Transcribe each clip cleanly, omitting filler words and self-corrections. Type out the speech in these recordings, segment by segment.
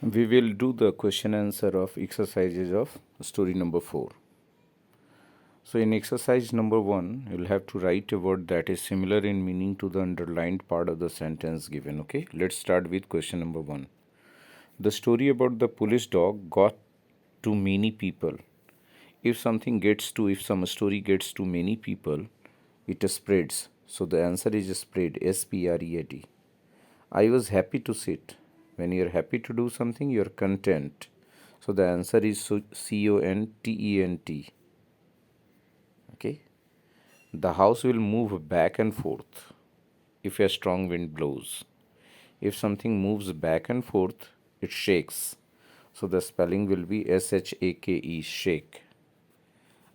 We will do the question answer of exercises of story number 4. So in exercise number 1, you'll have to write a word that is similar in meaning to the underlined part of the sentence given. Okay, let's start with question number 1. The story about the police dog got to many people. If some story gets to many people, it spreads. So the answer is spread, S-P-R-E-A-D. I was happy to sit. When you're happy to do something, you're content. So the answer is C-O-N-T-E-N-T. Okay. The house will move back and forth if a strong wind blows. If something moves back and forth, it shakes. So the spelling will be S-H-A-K-E, shake.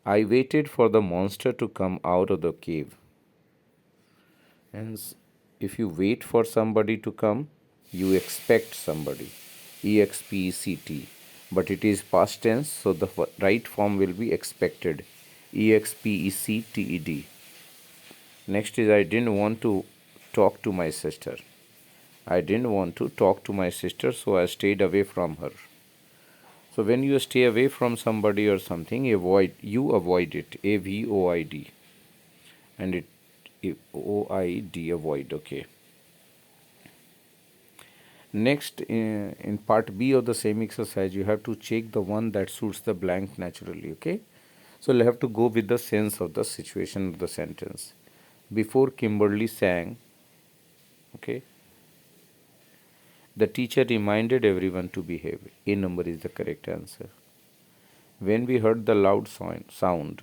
I waited for the monster to come out of the cave. Hence, if you wait for somebody to come, you expect somebody. E-X-P-E-C-T. But it is past tense, so the right form will be expected. E-X-P-E-C-T-E-D. Next is I didn't want to talk to my sister. I didn't want to talk to my sister, so I stayed away from her. So when you stay away from somebody or something, you avoid it. A-V-O-I-D. And it O-I-D, avoid, okay. Next, in part B of the same exercise, you have to check the one that suits the blank naturally, okay? So you'll have to go with the sense of the situation of the sentence. Before Kimberly sang, okay, the teacher reminded everyone to behave. A number is the correct answer. When we heard the loud sound,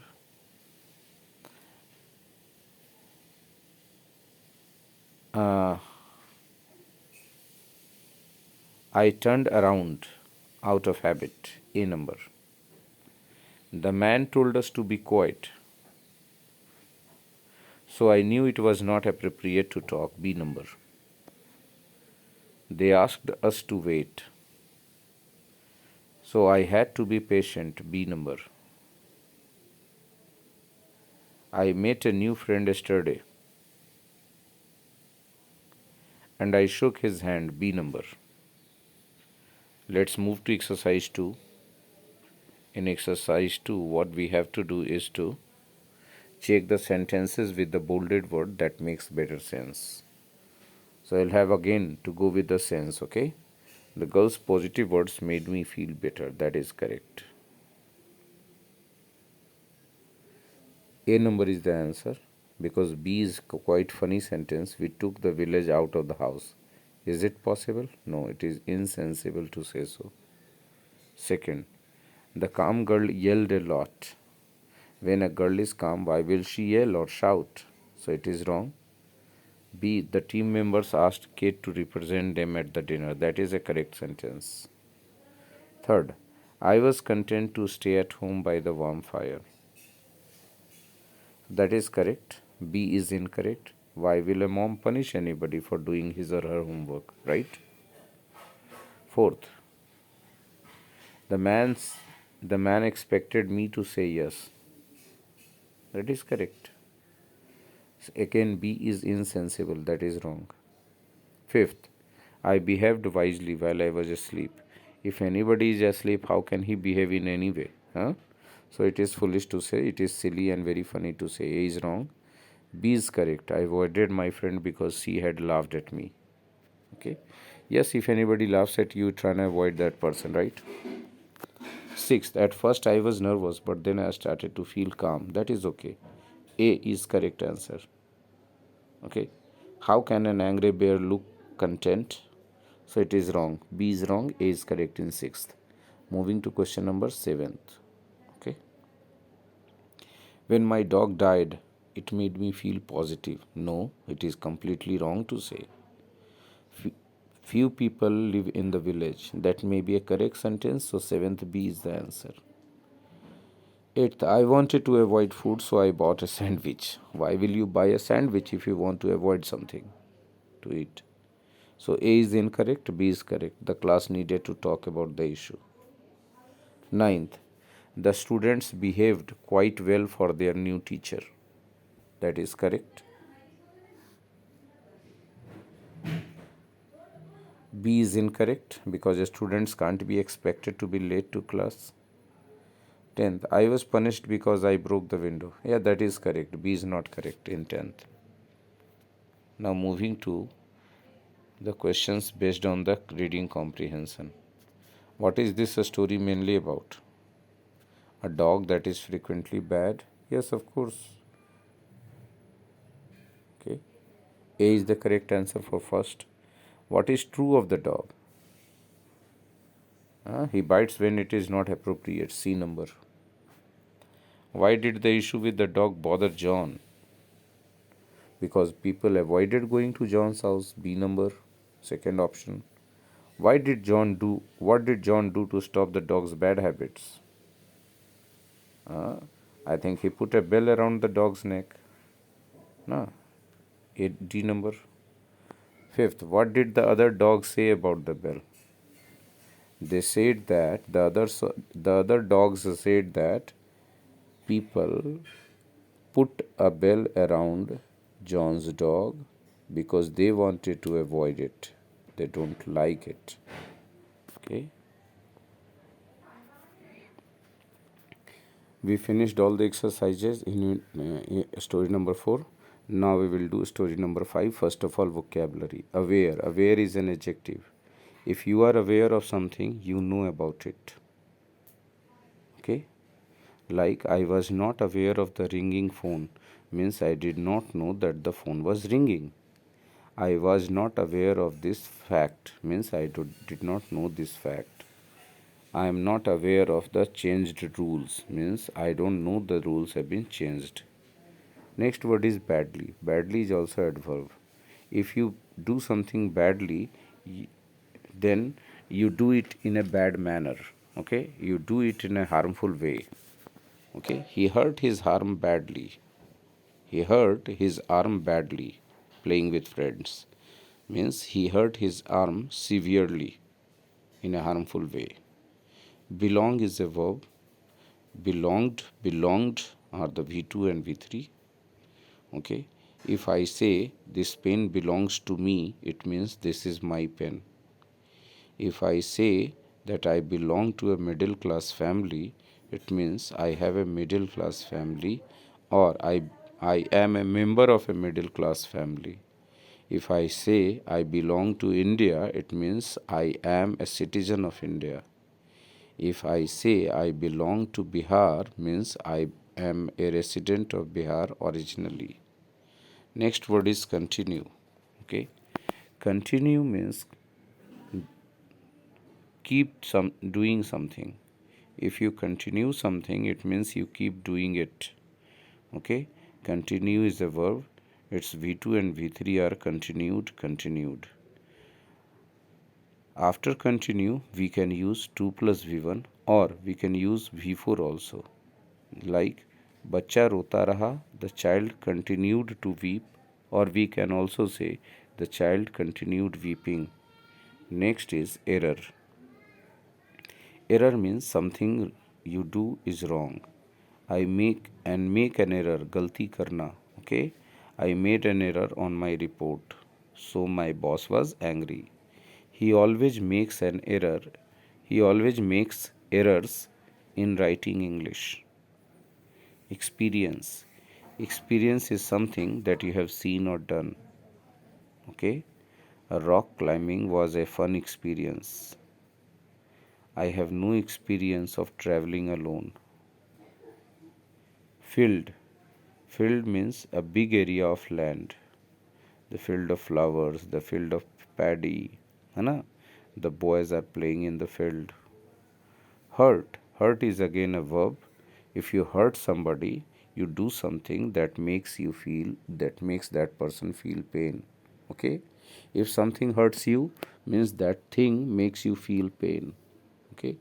uh, I turned around out of habit. A number. The man told us to be quiet, so I knew it was not appropriate to talk. B number. They asked us to wait, so I had to be patient. B number. I met a new friend yesterday and I shook his hand. B number. Let's move to exercise 2. In exercise 2, what we have to do is to check the sentences with the bolded word that makes better sense. So I'll have again to go with the sense, okay? The girl's positive words made me feel better. That is correct. A number is the answer because B is quite funny sentence. We took the village out of the house. Is it possible? No, it is insensible to say so. Second, the calm girl yelled a lot. When a girl is calm, why will she yell or shout? So it is wrong. B. The team members asked Kate to represent them at the dinner. That is a correct sentence. Third, I was content to stay at home by the warm fire. That is correct. B is incorrect. Why will a mom punish anybody for doing his or her homework, right? Fourth, the man expected me to say yes. That is correct. Again, B is insensible. That is wrong. Fifth, I behaved wisely while I was asleep. If anybody is asleep, how can he behave in any way? Huh? So it is foolish to say, it is silly and very funny to say. A is wrong. B is correct. I avoided my friend because she had laughed at me. Okay. Yes, if anybody laughs at you, try and avoid that person, right? Sixth, at first I was nervous, but then I started to feel calm. That is okay. A is correct answer. Okay. How can an angry bear look content? So it is wrong. B is wrong. A is correct in sixth. Moving to question number 7th. Okay. When my dog died, it made me feel positive. No, it is completely wrong to say. Few people live in the village. That may be a correct sentence. So 7th B is the answer. 8th, I wanted to avoid food, so I bought a sandwich. Why will you buy a sandwich if you want to avoid something to eat? So A is incorrect, B is correct. The class needed to talk about the issue. 9th, the students behaved quite well for their new teacher. That is correct. B is incorrect because students can't be expected to be late to class. 10th, I was punished because I broke the window. Yeah, that is correct. B is not correct in 10th. Now moving to the questions based on the reading comprehension. What is this story mainly about? A dog that is frequently bad? Yes, of course. Okay. A is the correct answer for first. What is true of the dog? He bites when it is not appropriate. C number. Why did the issue with the dog bother John? Because people avoided going to John's house. B number. Second option. What did John do to stop the dog's bad habits? I think he put a bell around the dog's neck. No. D number. Fifth, what did the other dogs say about the bell? They said that the other dogs said that people put a bell around John's dog because they wanted to avoid it. They don't like it. Okay. We finished all the exercises in story number 4. Now we will do story number 5. First of all, vocabulary. Aware. Aware is an adjective. If you are aware of something, you know about it. Okay. Like I was not aware of the ringing phone means I did not know that the phone was ringing. I was not aware of this fact means did not know this fact. I am not aware of the changed rules means I don't know the rules have been changed. Next word is badly. Badly is also adverb. If you do something badly, then you do it in a bad manner. Okay, you do it in a harmful way. Okay, he hurt his arm badly. He hurt his arm badly playing with friends. Means he hurt his arm severely in a harmful way. Belong is a verb. Belonged are the V2 and V3. Okay. If I say this pen belongs to me, it means this is my pen. If I say that I belong to a middle class family, it means I have a middle class family or I am a member of a middle class family. If I say I belong to India, it means I am a citizen of India. If I say I belong to Bihar, means I am a resident of Bihar originally. Next word is continue. Okay, continue means keep doing something. If you continue something, it means you keep doing it. Okay, continue is a verb. Its V2 and V3 are continued. After continue, we can use 2 plus V1 or we can use V4 also. Like बच्चा रोता रहा, the child continued to weep, or we can also say the child continued weeping. Next is error. Error means something you do is wrong. I make an error, galti karna. Okay, I made an error on my report, so my boss was angry. He always makes an error. He always makes errors in writing English. Experience. Experience is something that you have seen or done. Okay, a rock climbing was a fun experience. I have no experience of traveling alone. Field. Field means a big area of land. The field of flowers, the field of paddy. है The boys are playing in the field. Hurt. Hurt is again a verb. If you hurt somebody, you do something that makes that person feel pain. Okay? If something hurts you, means that thing makes you feel pain. Okay?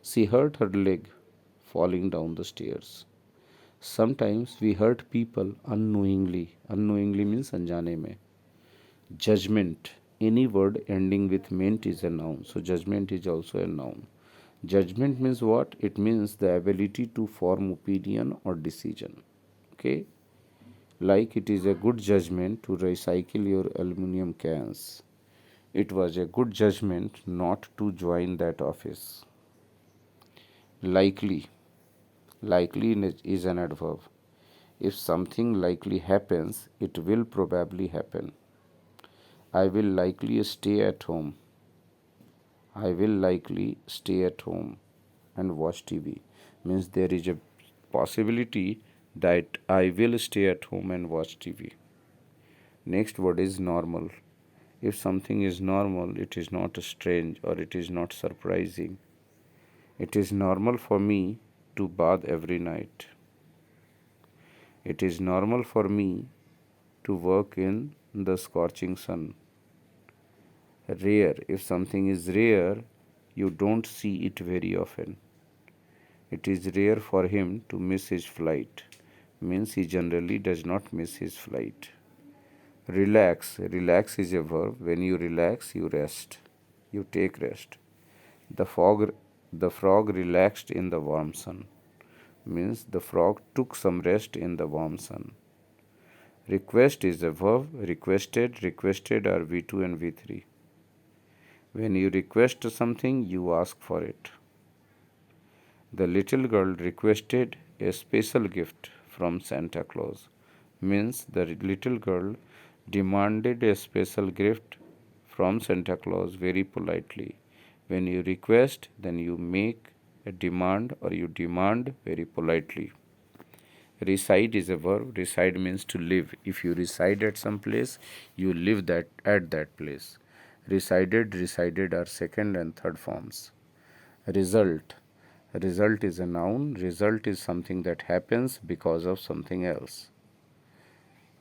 She hurt her leg falling down the stairs. Sometimes we hurt people unknowingly. Unknowingly means anjane mein. Judgment. Any word ending with ment is a noun. So judgment is also a noun. Judgment means what? It means the ability to form opinion or decision. Okay? Like it is a good judgment to recycle your aluminum cans. It was a good judgment not to join that office. Likely. Likely is an adverb. If something likely happens, it will probably happen. I will likely stay at home. I will likely stay at home and watch TV. Means there is a possibility that I will stay at home and watch TV. Next word is normal. If something is normal, it is not strange or it is not surprising. It is normal for me to bath every night. It is normal for me to work in the scorching sun. Rare. If something is rare, you don't see it very often. It is rare for him to miss his flight. Means he generally does not miss his flight. Relax. Relax is a verb. When you relax, you rest. You take rest. The frog relaxed in the warm sun. Means the frog took some rest in the warm sun. Request is a verb. Requested are V2 and V3. When you request something, you ask for it. The little girl requested a special gift from Santa Claus. Means the little girl demanded a special gift from Santa Claus very politely. When you request, then you make a demand or you demand very politely. Reside is a verb. Reside means to live. If you reside at some place, you live at that place. Resided are second and third forms. Result. Result is a noun. Result is something that happens because of something else.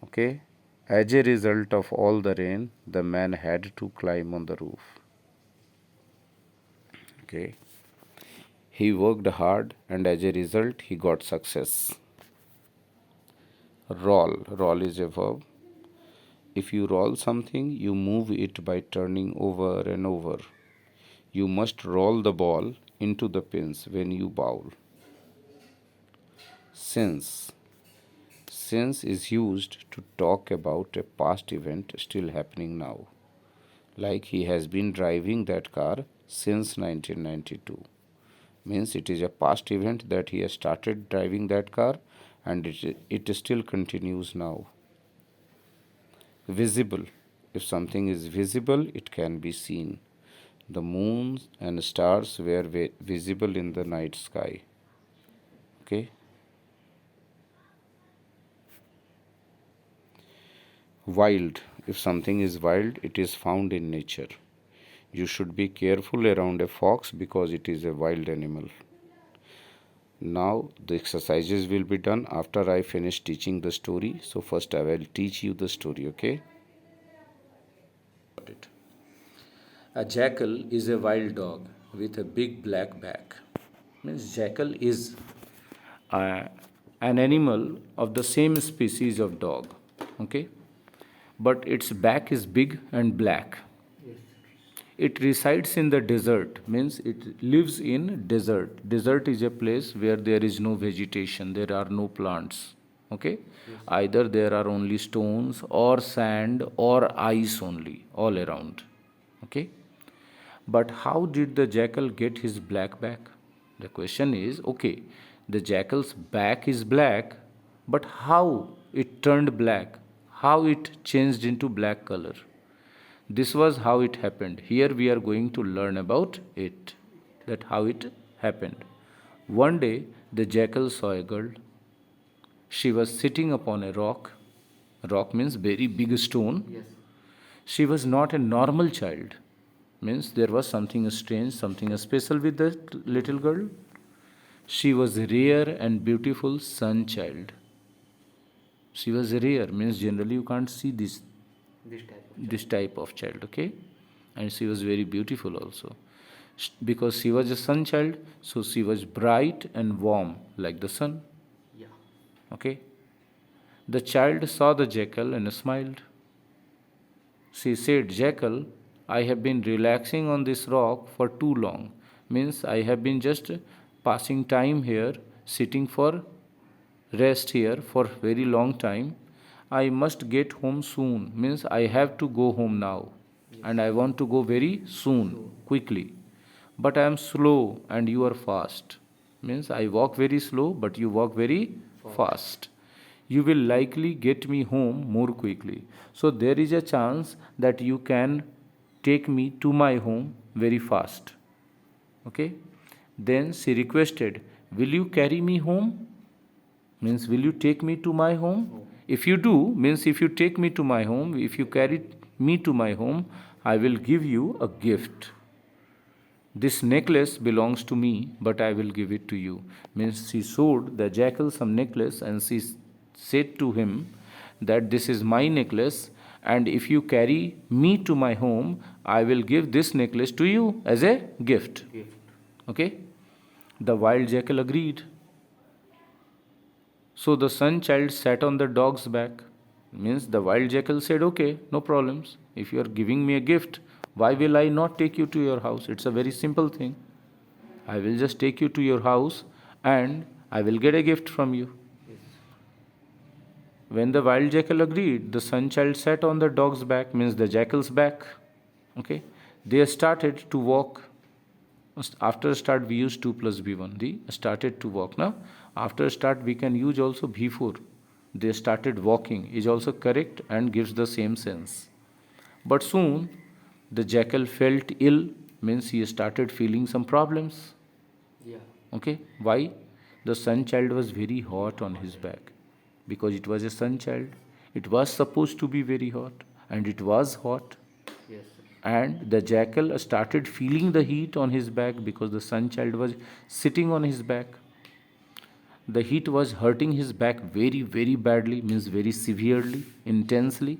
Okay. As a result of all the rain, the man had to climb on the roof. Okay. He worked hard and as a result, he got success. Roll. Roll is a verb. If you roll something, you move it by turning over and over. You must roll the ball into the pins when you bowl. Since. Since is used to talk about a past event still happening now. Like he has been driving that car since 1992. Means it is a past event that he has started driving that car and it still continues now. Visible. If something is visible, it can be seen. The moon and stars were visible in the night sky. Okay. Wild. If something is wild, it is found in nature. You should be careful around a fox because it is a wild animal. Now the exercises will be done after I finish teaching the story. So first I will teach you the story, okay? A jackal is a wild dog with a big black back. Means jackal is an animal of the same species of dog, okay? But its back is big and black. It resides in the desert, means it lives in desert. Desert is a place where there is no vegetation, there are no plants, okay? Either there are only stones or sand or ice only all around, okay? But how did the jackal get his black back? The question is, okay, the jackal's back is black, but how it turned black? How it changed into black color? This was how it happened. Here we are going to learn about it, that how it happened. One day the jackal saw a girl. She was sitting upon a rock. Rock means very big stone. Yes. She was not a normal child. Means there was something strange, something special with that little girl. She was rare and beautiful sun child. She was rare, means generally you can't see this type of child, okay? And she was very beautiful also. Because she was a sun child, so she was bright and warm like the sun. Yeah. Okay? The child saw the jackal and smiled. She said, Jackal, I have been relaxing on this rock for too long. Means I have been just passing time here, sitting for rest here for very long time. I must get home soon. Means I have to go home now. and I want to go very soon, quickly. But I am slow and you are fast. Means I walk very slow, but you walk very fast. You will likely get me home more quickly. So there is a chance that you can take me to my home very fast. Okay? Then she requested, will you carry me home? Means will you take me to my home? If you do, means if you take me to my home, if you carry me to my home, I will give you a gift. This necklace belongs to me, but I will give it to you. Means she showed the jackal some necklace and she said to him that this is my necklace, and if you carry me to my home, I will give this necklace to you as a gift. Okay? The wild jackal agreed. So the sun child sat on the dog's back. Means the wild jackal said, okay, no problems. If you are giving me a gift, why will I not take you to your house? It's a very simple thing. I will just take you to your house and I will get a gift from you. When the wild jackal agreed, the sun child sat on the dog's back, means the jackal's back. Okay? They started to walk. After start, we use 2 plus B1. They started to walk. Now, after start, we can use also before. They started walking is also correct and gives the same sense. But soon, the jackal felt ill, means he started feeling some problems. Okay? Why? The sun child was very hot on his back. Because it was a sun child. It was supposed to be very hot. And it was hot. And the jackal started feeling the heat on his back because the sun child was sitting on his back. The heat was hurting his back very, very badly, means very severely, intensely.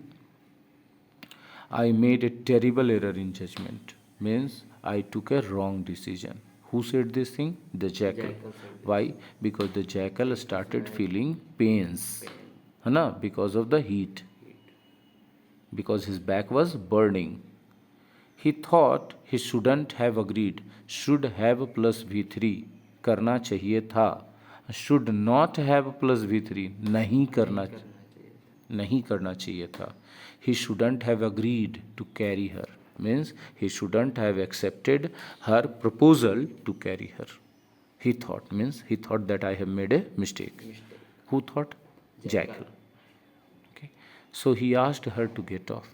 I made a terrible error in judgment, means I took a wrong decision. Who said this thing? The jackal. Why? Because the jackal started feeling pains. Because of the heat. Because his back was burning. He thought he shouldn't have agreed, should have plus V3, करना चाहिए था, should not have plus V3, नहीं करना चाहिए था. He shouldn't have agreed to carry her, means he shouldn't have accepted her proposal to carry her. He thought, means he thought that I have made a mistake. Who thought? Jackal. Okay. So he asked her to get off.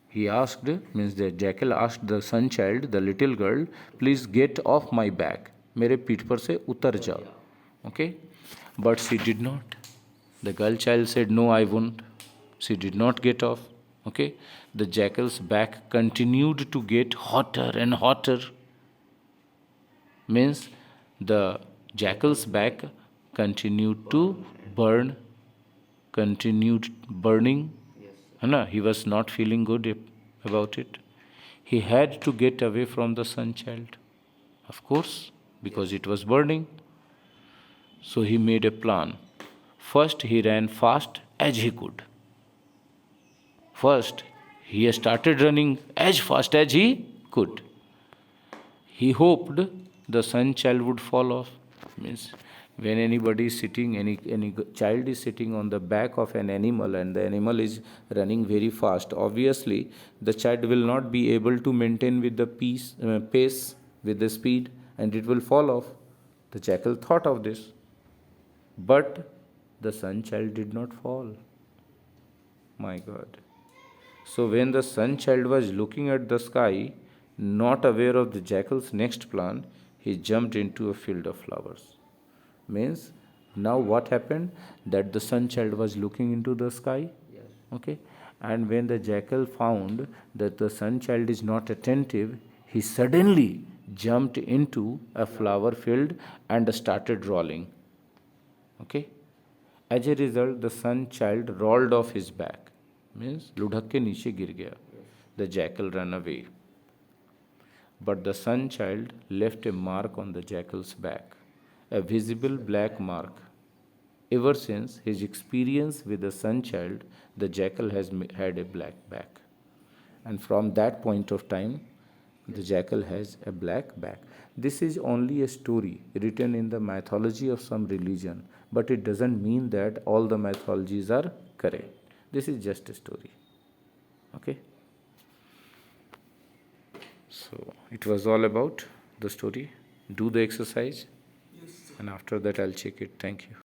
He asked, means the jackal asked the sun child, the little girl, please get off my back. मेरे पीठ पर से उतर जाओ. Okay? But she did not. The girl child said, no, I won't. She did not get off. Okay? The jackal's back continued to get hotter and hotter. Means the jackal's back continued burning. He was not feeling good about it. He had to get away from the sun child, of course, because it was burning. So he made a plan. First, he ran fast as he could. First, he started running as fast as he could. He hoped the sun child would fall off. Means when anybody is sitting, any child is sitting on the back of an animal and the animal is running very fast, obviously the child will not be able to maintain with the pace, with the speed, and it will fall off. The jackal thought of this. But the sun child did not fall. My God. So when the sun child was looking at the sky, not aware of the jackal's next plan, he jumped into a field of flowers. Means now what happened? That the sun child was looking into the sky. Okay. And when the jackal found that the sun child is not attentive, he suddenly jumped into a flower field and started rolling. Okay. As a result, the sun child rolled off his back. Means लुढ़क के नीचे गिर गया. The jackal ran away. But the sun child left a mark on the jackal's back, a visible black mark. Ever since his experience with the sun child, the jackal has had a black back. And from that point of time, the jackal has a black back. This is only a story written in the mythology of some religion, but it doesn't mean that all the mythologies are correct. This is just a story. Okay? So it was all about the story. Do the exercise, and after that I'll check it. Thank you.